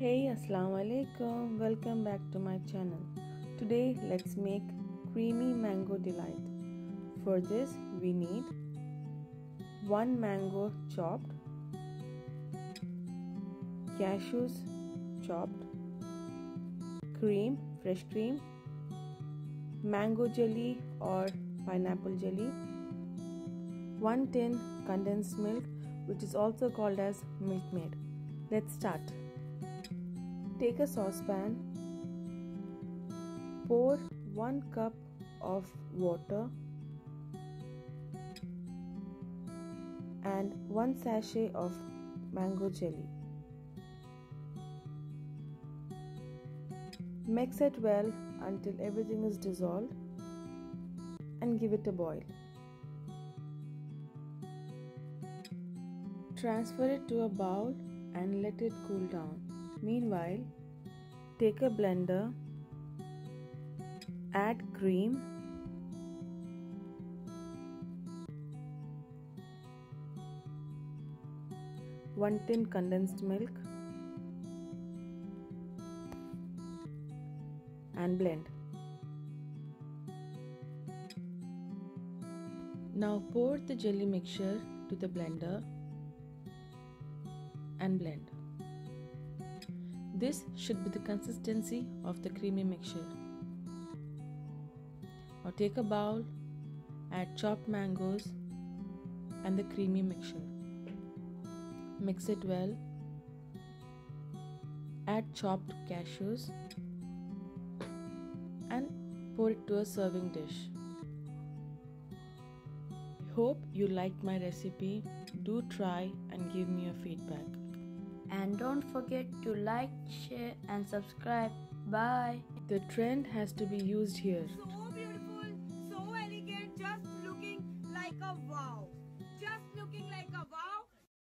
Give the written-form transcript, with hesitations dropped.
Hey, Assalamu alaikum. Welcome back to my channel. Today let's make creamy mango delight. For this we need 1 mango chopped, cashews chopped, cream, fresh cream, mango jelly or pineapple jelly, 1 tin condensed milk, which is also called as Milkmaid. Let's start. Take a saucepan, pour 1 cup of water and 1 sachet of mango jelly. Mix it well until everything is dissolved and give it a boil. Transfer it to a bowl and let it cool down. Meanwhile, take a blender, add cream, one tin condensed milk and blend. Now pour the jelly mixture to the blender and blend. This should be the consistency of the creamy mixture. Now take a bowl, add chopped mangoes and the creamy mixture. Mix it well. Add chopped cashews and pour it to a serving dish. I hope you liked my recipe. Do try and give me your feedback. And don't forget to like, share and subscribe. Bye. The trend has to be used here. So beautiful, so elegant, just looking like a wow. Just looking like a